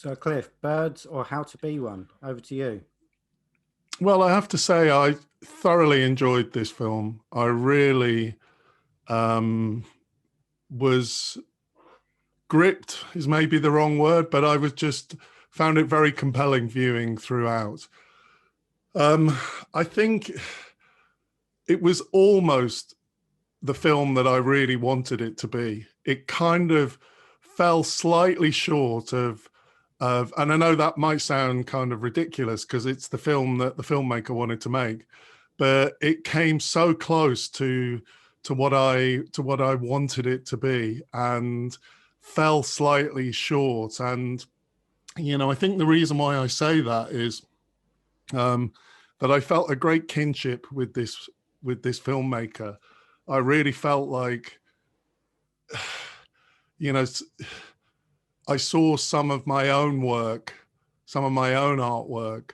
So, Cliff, birds or how to be one? Over to you. Well, I have to say, I thoroughly enjoyed this film. I really um, was gripped, is maybe the wrong word, but I was just found it very compelling viewing throughout. Um, I think it was almost the film that I really wanted it to be. It kind of fell slightly short of, and I know that might sound kind of ridiculous because it's the film that the filmmaker wanted to make, but it came so close to what I wanted it to be and fell slightly short. And I think the reason why I say that is um, that I felt a great kinship with this filmmaker. I really felt like, you know, I saw some of my own work, some of my own artwork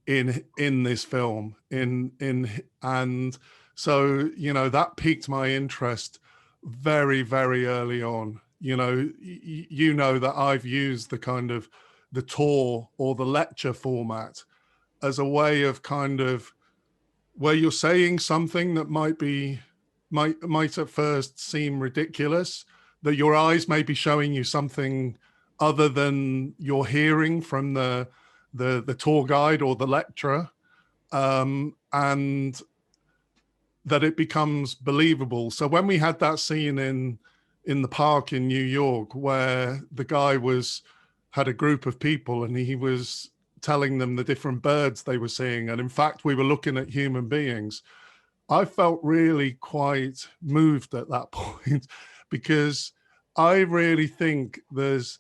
in this film. And so that piqued my interest very, very early on. You know that I've used the kind of the tour or the lecture format as a way of kind of where you're saying something that might at first seem ridiculous, that your eyes may be showing you something other than you're hearing from the tour guide or the lecturer, and that it becomes believable. So when we had that scene in the park in New York where the guy had a group of people and he was telling them the different birds they were seeing, and in fact we were looking at human beings, I felt really quite moved at that point because I really think there's,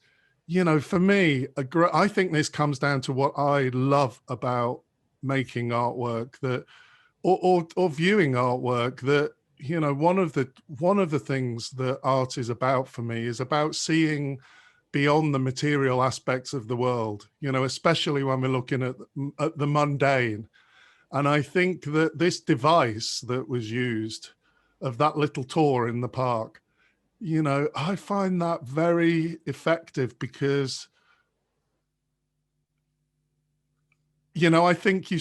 for me, I think this comes down to what I love about making artwork, that or viewing artwork, that one of the things that art is about for me is about seeing beyond the material aspects of the world, especially when we're looking at the mundane. And I think that this device that was used of that little tour in the park, I find that very effective because, I think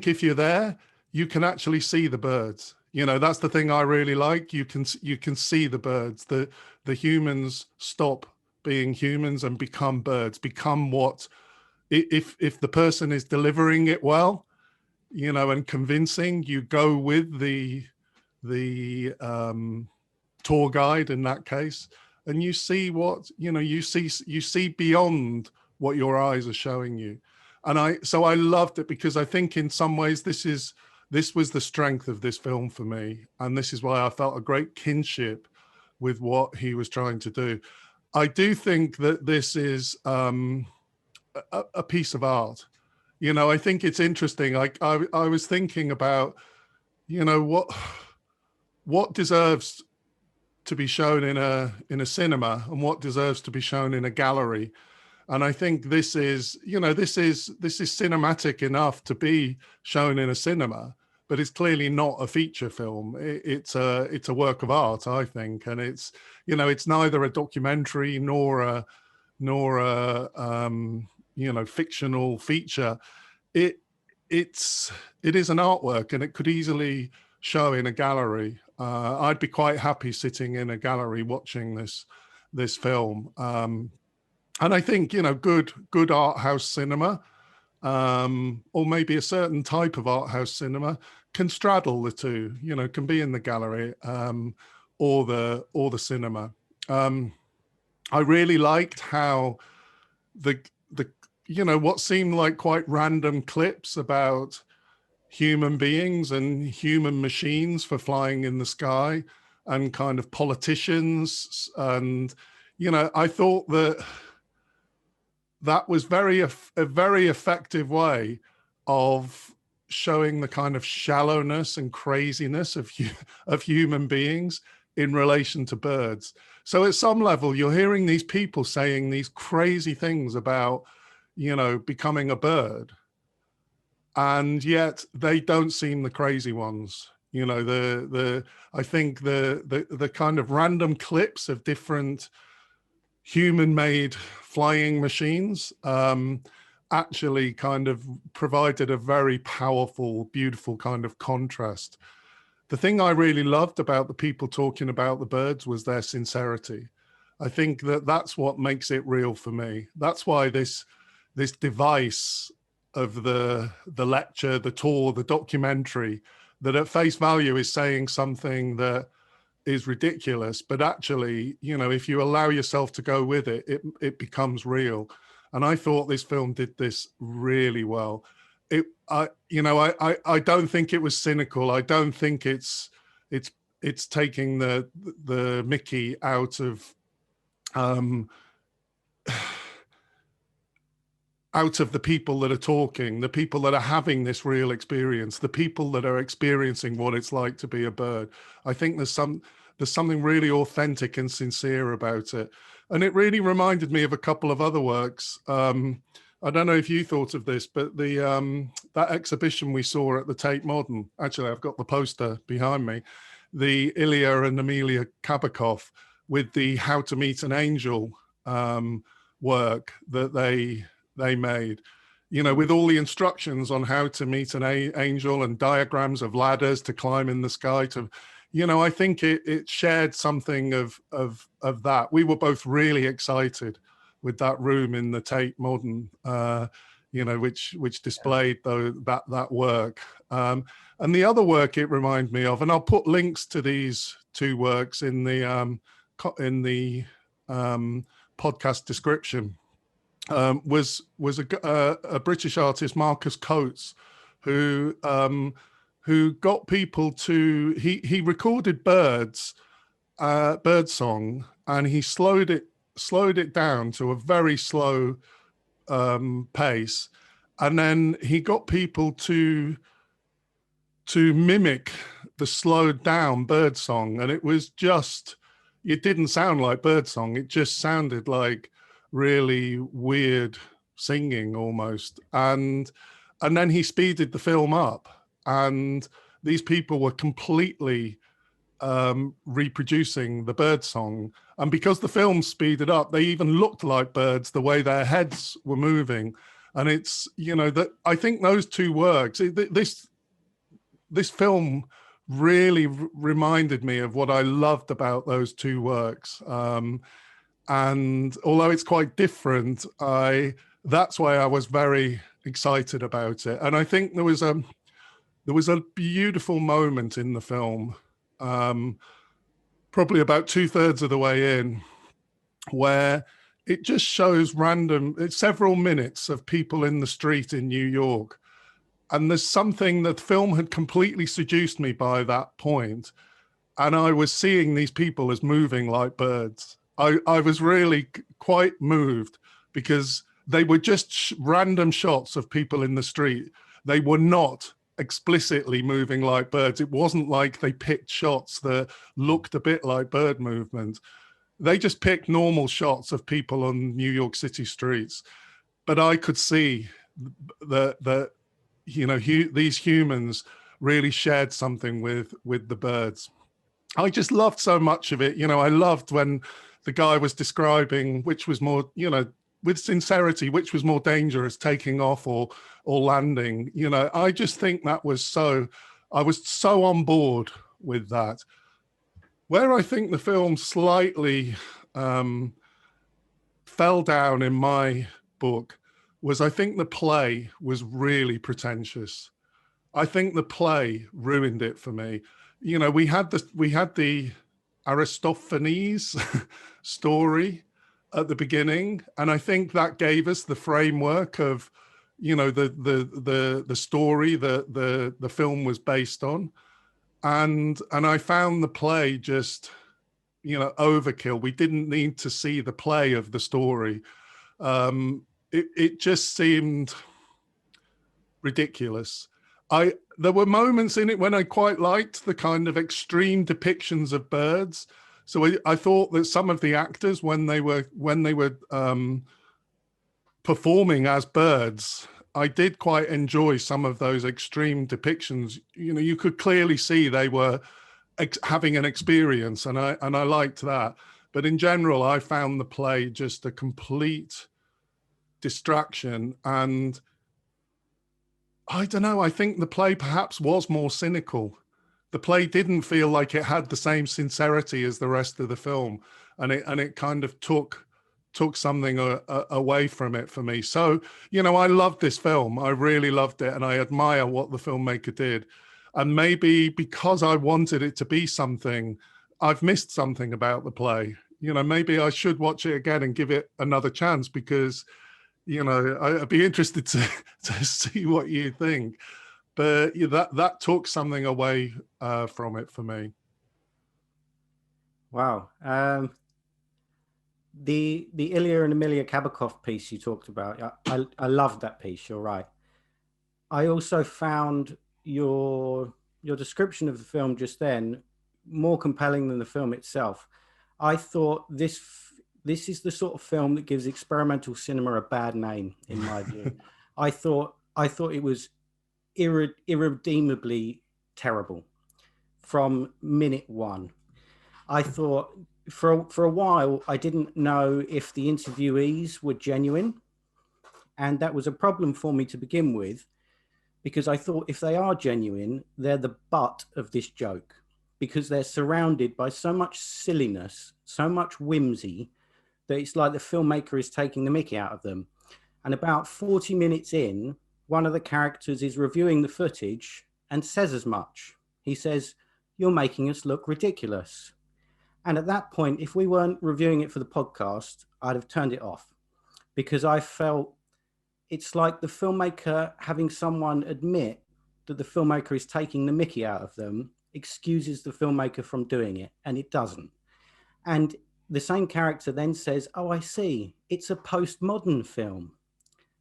if you're there, you can actually see the birds. That's the thing I really like. You can see the birds. The humans stop being humans and become birds, become what, if the person is delivering it well, and convincing, you go with the tour guide in that case, and you see what, you see beyond what your eyes are showing you. And I loved it because I think in some ways this was the strength of this film for me. And this is why I felt a great kinship with what he was trying to do. I do think that this is a piece of art. I think it's interesting. I was thinking about, what deserves to be shown in a cinema and what deserves to be shown in a gallery. And I think this is cinematic enough to be shown in a cinema, but it's clearly not a feature film. It's a work of art, I think, and it's neither a documentary nor a fictional feature. It is an artwork, and it could easily show in a gallery. I'd be quite happy sitting in a gallery watching this film. And I think, good art house cinema, or maybe a certain type of art house cinema, can straddle the two, can be in the gallery, or the cinema. I really liked how the what seemed like quite random clips about human beings and human machines for flying in the sky and kind of politicians. And, I thought that was a very effective way of showing the kind of shallowness and craziness of human beings in relation to birds. So at some level, you're hearing these people saying these crazy things about, becoming a bird, and yet they don't seem the crazy ones. I think the kind of random clips of different human-made flying machines actually kind of provided a very powerful, beautiful kind of contrast. The thing I really loved about the people talking about the birds was their sincerity. I think that that's what makes it real for me. That's why this device of the lecture, the tour, the documentary, that at face value is saying something that is ridiculous, but actually, you know, if you allow yourself to go with it, it becomes real. And I thought this film did this really well. I don't think it was cynical. I don't think it's taking the Mickey out of out of the people that are talking, the people that are having this real experience, the people that are experiencing what it's like to be a bird. I think there's something really authentic and sincere about it. And it really reminded me of a couple of other works. I don't know if you thought of this, but that exhibition we saw at the Tate Modern, actually, I've got the poster behind me, the Ilya and Amelia Kabakov with the How to Meet an Angel work that they made, you know, with all the instructions on how to meet an angel and diagrams of ladders to climb in the sky to, you know, I think it shared something of that. We were both really excited with that room in the Tate Modern, you know, which displayed that work. And the other work it reminded me of, and I'll put links to these two works in the podcast description, was a British artist, Marcus Coates, who got people to, he recorded bird song, and he slowed it down to a very slow pace, and then he got people to mimic the slowed down bird song, and it was just, it didn't sound like bird song, it just sounded like really weird singing almost. And then he speeded the film up, and these people were completely reproducing the bird song. And because the film speeded up, they even looked like birds the way their heads were moving. And it's, you know, that I think those two works, this film really reminded me of what I loved about those two works. And although it's quite different, that's why I was very excited about it. And I think there was a beautiful moment in the film, probably about 2/3 of the way in, where it just shows several minutes of people in the street in New York. And there's something that film had completely seduced me by that point. And I was seeing these people as moving like birds. I was really quite moved, because they were just random shots of people in the street. They were not explicitly moving like birds. It wasn't like they picked shots that looked a bit like bird movement. They just picked normal shots of people on New York City streets. But I could see that you know, these humans really shared something with the birds. I just loved so much of it. You know, I loved when the guy was describing which was more, you know, with sincerity, which was more dangerous, taking off or landing. You know, I just think that was I was so on board with that. Where I think the film slightly fell down in my book was, I think the play was really pretentious. I think the play ruined it for me. You know, we had the Aristophanes story at the beginning, and I think that gave us the framework of, you know, the story that the film was based on, and I found the play just, you know, overkill. We didn't need to see the play of the story. It just seemed ridiculous. There were moments in it when I quite liked the kind of extreme depictions of birds. So I thought that some of the actors, when they were performing as birds, I did quite enjoy some of those extreme depictions. You know, you could clearly see they were having an experience, and I liked that. But in general, I found the play just a complete distraction. And I don't know, I think the play perhaps was more cynical. The play didn't feel like it had the same sincerity as the rest of the film, and it kind of took something away from it for me. So, you know, I loved this film. I really loved it, and I admire what the filmmaker did. And maybe because I wanted it to be something, I've missed something about the play. You know, maybe I should watch it again and give it another chance, because, you know, I'd be interested to see what you think. But that took something away from it for me. Wow. The Ilya and Emilia Kabakov piece you talked about, I loved that piece. You're right. I also found your description of the film just then more compelling than the film itself. I thought this is the sort of film that gives experimental cinema a bad name, in my view. I thought it was irredeemably terrible from minute one. I thought for a while I didn't know if the interviewees were genuine, and that was a problem for me to begin with, because I thought if they are genuine, they're the butt of this joke, because they're surrounded by so much silliness, so much whimsy, that it's like the filmmaker is taking the mickey out of them. And about 40 minutes in, one of the characters is reviewing the footage and says as much. He says, "You're making us look ridiculous." And at that point, if we weren't reviewing it for the podcast, I'd have turned it off, because I felt it's like the filmmaker having someone admit that the filmmaker is taking the mickey out of them excuses the filmmaker from doing it, and it doesn't. And the same character then says, "Oh, I see, it's a postmodern film."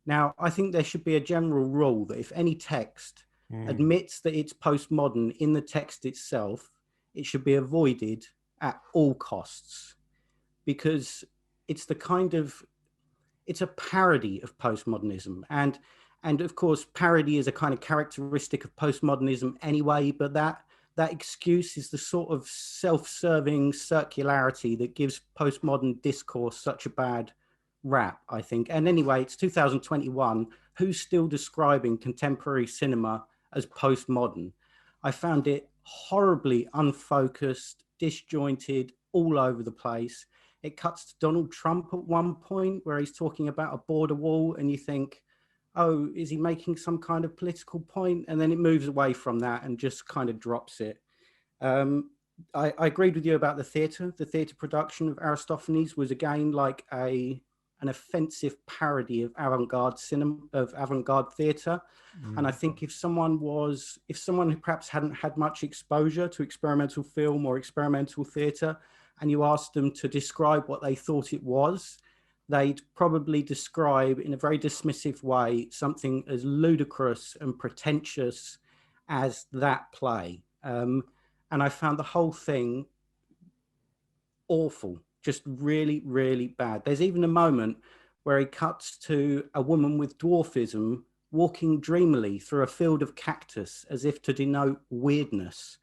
Now, I think there should be a general rule that if any text admits that it's postmodern in the text itself, it should be avoided at all costs, because it's it's a parody of postmodernism. And of course, parody is a kind of characteristic of postmodernism anyway, but that excuse is the sort of self-serving circularity that gives postmodern discourse such a bad rap, I think. And anyway, it's 2021. Who's still describing contemporary cinema as postmodern? I found it horribly unfocused, disjointed, all over the place. It cuts to Donald Trump at one point where he's talking about a border wall, and you think, oh, is he making some kind of political point? And then it moves away from that and just kind of drops it. I agreed with you about the theatre. The theatre production of Aristophanes was again like an offensive parody of avant-garde cinema, of avant-garde theatre. And I think if someone who perhaps hadn't had much exposure to experimental film or experimental theatre, and you asked them to describe what they thought it was, they'd probably describe in a very dismissive way something as ludicrous and pretentious as that play. And I found the whole thing awful, just really, really bad. There's even a moment where he cuts to a woman with dwarfism walking dreamily through a field of cactus as if to denote weirdness,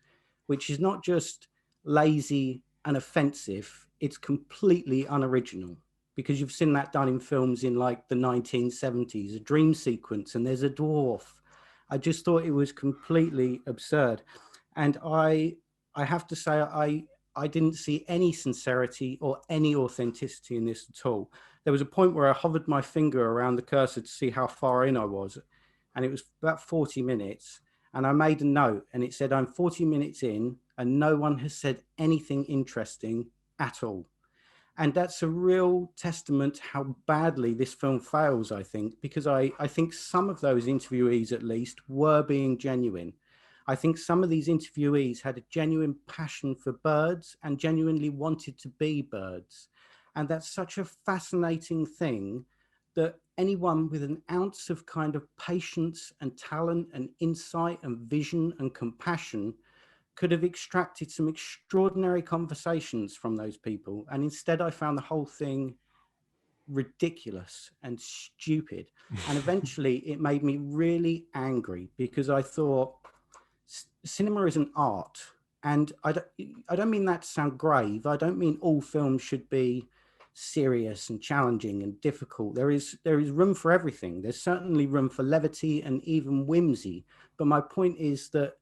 which is not just lazy and offensive, it's completely unoriginal, because you've seen that done in films in like the 1970s, a dream sequence and there's a dwarf. I just thought it was completely absurd. And I have to say, I didn't see any sincerity or any authenticity in this at all. There was a point where I hovered my finger around the cursor to see how far in I was, and it was about 40 minutes. And I made a note, and it said, I'm 40 minutes in, and no one has said anything interesting at all. And that's a real testament to how badly this film fails, I think, because I think some of those interviewees, at least, were being genuine. I think some of these interviewees had a genuine passion for birds and genuinely wanted to be birds. And that's such a fascinating thing, that anyone with an ounce of kind of patience and talent and insight and vision and compassion could have extracted some extraordinary conversations from those people. And instead I found the whole thing ridiculous and stupid. And eventually it made me really angry, because I thought cinema is an art. And I don't mean that to sound grave. I don't mean all films should be serious and challenging and difficult. There is room for everything. There's certainly room for levity and even whimsy. But my point is that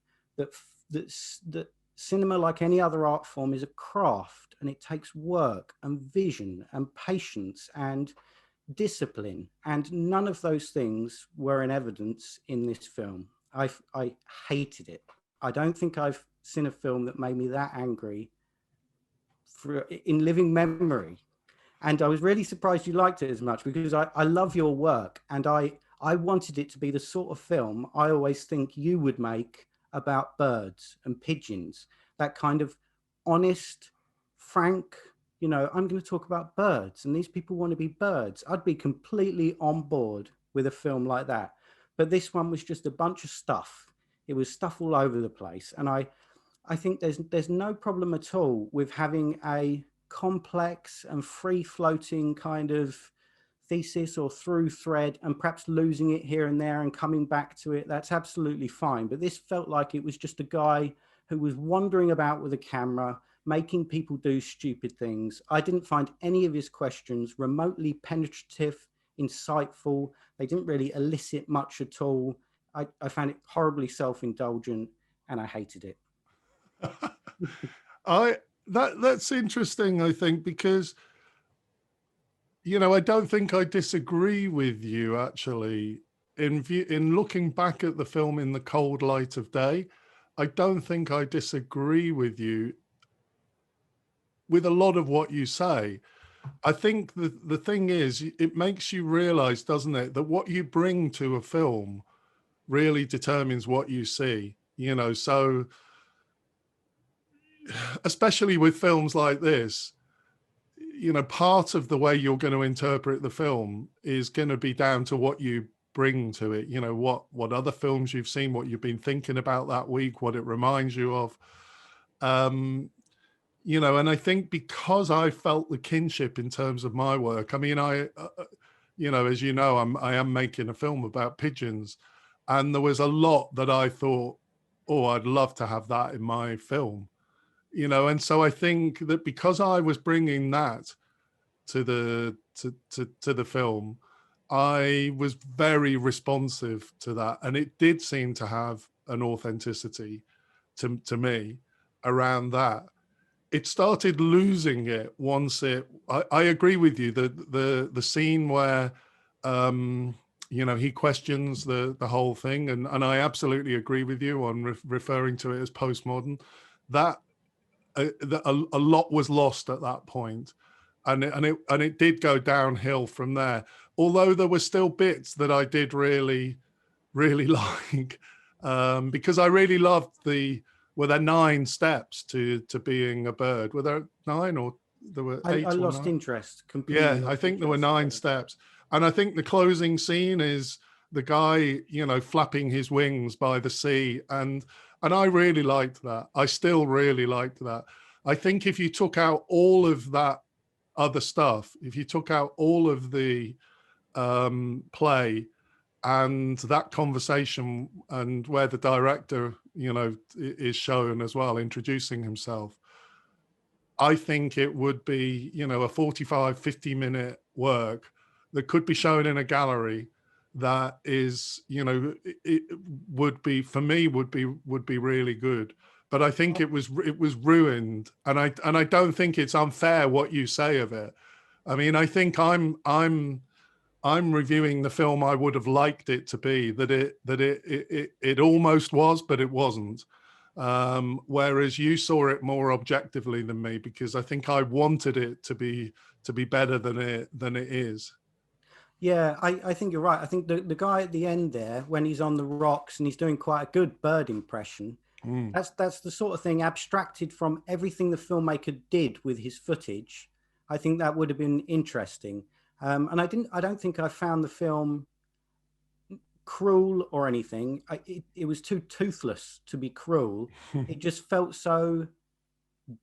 cinema, like any other art form, is a craft, and it takes work and vision and patience and discipline, and none of those things were in evidence in this film. I hated it. I don't think I've seen a film that made me that angry in living memory. And I was really surprised you liked it as much, because I love your work, and I wanted it to be the sort of film I always think you would make about birds and pigeons, that kind of honest, frank, you know, I'm going to talk about birds and these people want to be birds. I'd be completely on board with a film like that. But this one was just a bunch of stuff. It was stuff all over the place. And I think there's no problem at all with having a complex and free-floating kind of thesis or through thread, and perhaps losing it here and there and coming back to it. That's absolutely fine. But this felt like it was just a guy who was wandering about with a camera, making people do stupid things. I didn't find any of his questions remotely penetrative, insightful. They didn't really elicit much at all. I found it horribly self-indulgent, and I hated it. That's interesting, I think, because, you know, I don't think I disagree with you actually. In looking back at the film in the cold light of day, I don't think I disagree with you with a lot of what you say. I think the thing is, it makes you realize, doesn't it, that what you bring to a film really determines what you see, you know. So especially with films like this, you know, part of the way you're going to interpret the film is going to be down to what you bring to it, you know, what other films you've seen, what you've been thinking about that week, what it reminds you of. You know, and I think because I felt the kinship in terms of my work, I mean, you know, as you know, I am making a film about pigeons, and there was a lot that I thought, oh, I'd love to have that in my film, you know. And so I think that because I was bringing that to the film, I was very responsive to that, and it did seem to have an authenticity to me around that. It started losing it once I agree with you, the scene where you know, he questions the whole thing, and I absolutely agree with you on referring to it as postmodern. That a lot was lost at that point, and it did go downhill from there. Although there were still bits that I did really like, because I really loved were there 9 steps to being a bird? Were there 9, or there were 8? I lost 9? interest completely. Yeah, I think there were 9 steps. And I think the closing scene is the guy, you know, flapping his wings by the sea. And I really liked that. I still really liked that. I think if you took out all of that other stuff, if you took out all of the play and that conversation, and where the director, you know, is shown as well, introducing himself, I think it would be, you know, a 45, 50-minute work that could be shown in a gallery that is, you know, it would be, for me, would be really good. But I think it was ruined, and I don't think it's unfair what you say of it. I mean, I think I'm reviewing the film I would have liked it to be, that it almost was, but it wasn't. Whereas you saw it more objectively than me, because I think I wanted it to be better than it is. Yeah, I think you're right. I think the guy at the end there, when he's on the rocks and he's doing quite a good bird impression, that's the sort of thing, abstracted from everything the filmmaker did with his footage. I think that would have been interesting. And I don't think I found the film cruel or anything. It was too toothless to be cruel. It just felt so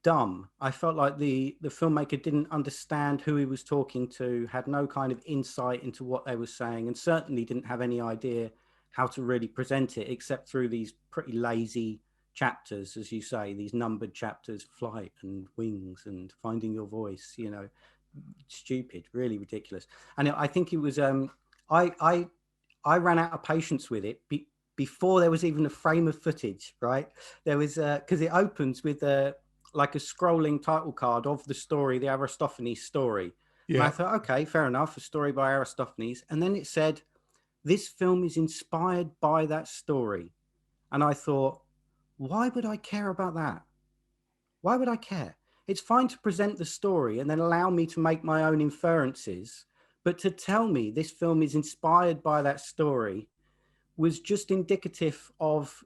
dumb. I felt like the filmmaker didn't understand who he was talking to, had no kind of insight into what they were saying, and certainly didn't have any idea how to really present it, except through these pretty lazy chapters, as you say, these numbered chapters, flight and wings and finding your voice, you know, stupid, really ridiculous. And I think it was I I ran out of patience with it before there was even a frame of footage. Right, there was because it opens with like a scrolling title card of the story, the Aristophanes story. And I Yeah. thought, okay, fair enough, a story by Aristophanes. And then it said, this film is inspired by that story. And I thought, why would I care about that? Why would I care? It's fine to present the story and then allow me to make my own inferences. But to tell me this film is inspired by that story was just indicative of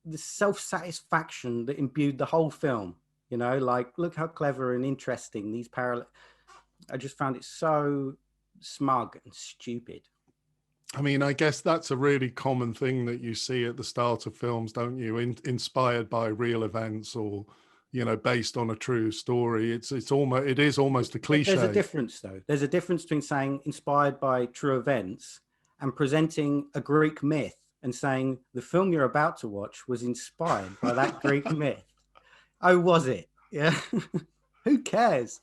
the self-satisfaction that imbued the whole film. You know, like, look how clever and interesting these parallel. I just found it so smug and stupid. I mean, I guess that's a really common thing that you see at the start of films, don't you? Inspired by real events, or, you know, based on a true story. It is almost a cliche. There's a difference, though. There's a difference between saying inspired by true events and presenting a Greek myth and saying the film you're about to watch was inspired by that Greek myth. Oh, was it? Yeah. Who cares?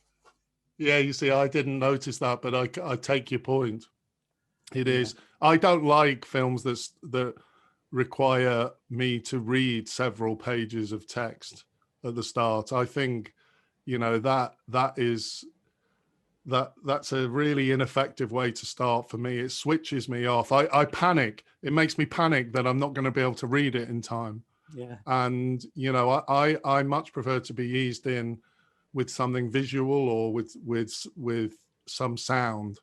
Yeah, you see, I didn't notice that, but I take your point. It is. I don't like films that require me to read several pages of text at the start. I think, you know, that's a really ineffective way to start for me. It switches me off. I panic. It makes me panic that I'm not going to be able to read it in time. Yeah. And, you know, I much prefer to be eased in with something visual or with some sound.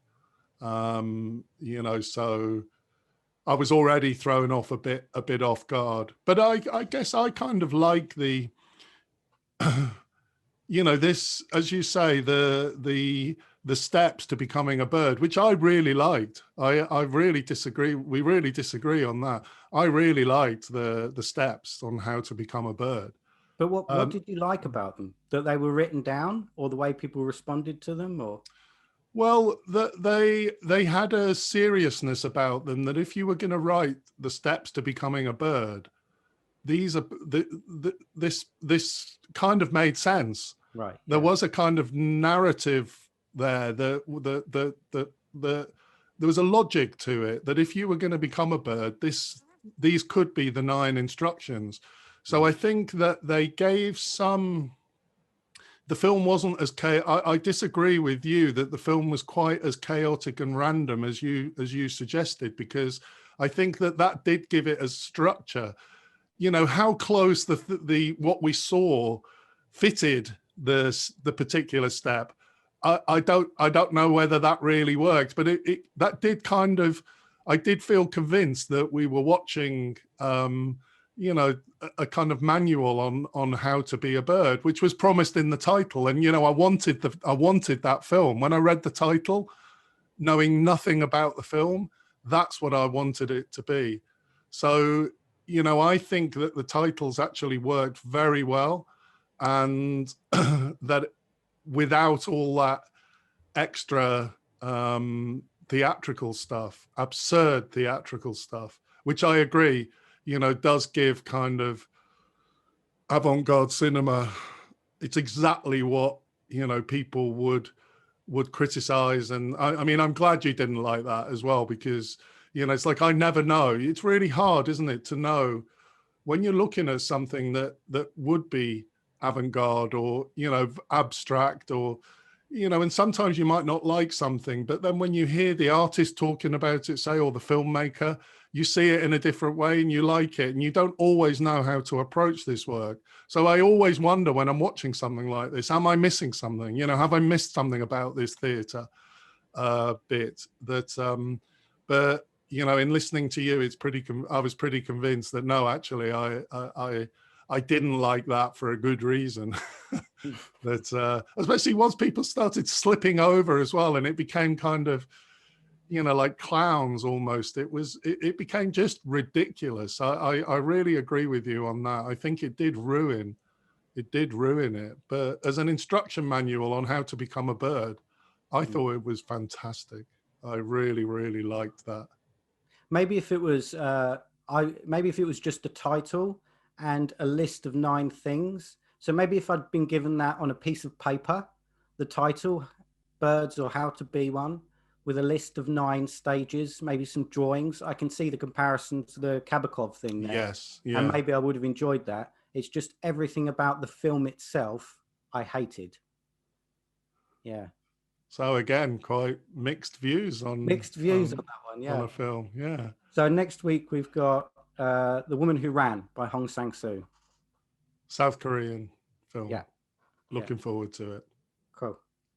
You know, so I was already thrown off a bit off guard. But I guess I kind of like the you know, this, as you say, the steps to becoming a bird, which I really liked. I really disagree. We really disagree on that. I really liked the steps on how to become a bird. But what did you like about them? That they were written down, or the way people responded to them, or? Well, they had a seriousness about them that if you were going to write the steps to becoming a bird, these are this kind of made sense. Right. There was a kind of narrative there. There was a logic to it that if you were going to become a bird, these could be the 9 instructions. So I think that they gave some. The film wasn't as I disagree with you that the film was quite as chaotic and random as you suggested, because I think that did give it a structure. You know, how close the what we saw fitted the particular step. I don't know whether that really worked, but that did kind of. I did feel convinced that we were watching. You know, a kind of manual on how to be a bird, which was promised in the title. And, you know, I wanted that film. When I read the title, knowing nothing about the film, that's what I wanted it to be. So, you know, I think that the titles actually worked very well, and that without all that extra theatrical stuff, absurd theatrical stuff, which I agree, you know, does give kind of avant-garde cinema. It's exactly what, you know, people would criticize. And I mean, I'm glad you didn't like that as well, because, you know, it's like, I never know. It's really hard, isn't it, to know when you're looking at something that would be avant-garde or, you know, abstract, or, you know, and sometimes you might not like something, but then when you hear the artist talking about it, say, or the filmmaker, you see it in a different way and you like it, and you don't always know how to approach this work. So I always wonder when I'm watching something like this, am I missing something? You know, have I missed something about this theatre bit that, but, you know, in listening to you, I was pretty convinced that no, actually, I didn't like that for a good reason. That especially once people started slipping over as well, and it became kind of, you know, like clowns almost. It became just ridiculous. I really agree with you on that. I think it did ruin it. But as an instruction manual on how to become a bird, I thought it was fantastic. I really, really liked that. Maybe if it was maybe if it was just a title and a list of 9 things. So maybe if I'd been given that on a piece of paper, the title, birds or how to be one, with a list of 9 stages, maybe some drawings. I can see the comparison to the Kabakov thing there. Yes, yeah. And maybe I would have enjoyed that. It's just everything about the film itself I hated. Yeah. So again, quite mixed views on on that one, yeah. on a film, yeah. So next week we've got The Woman Who Ran by Sang-Soo. South Korean film. Yeah. Looking forward to it.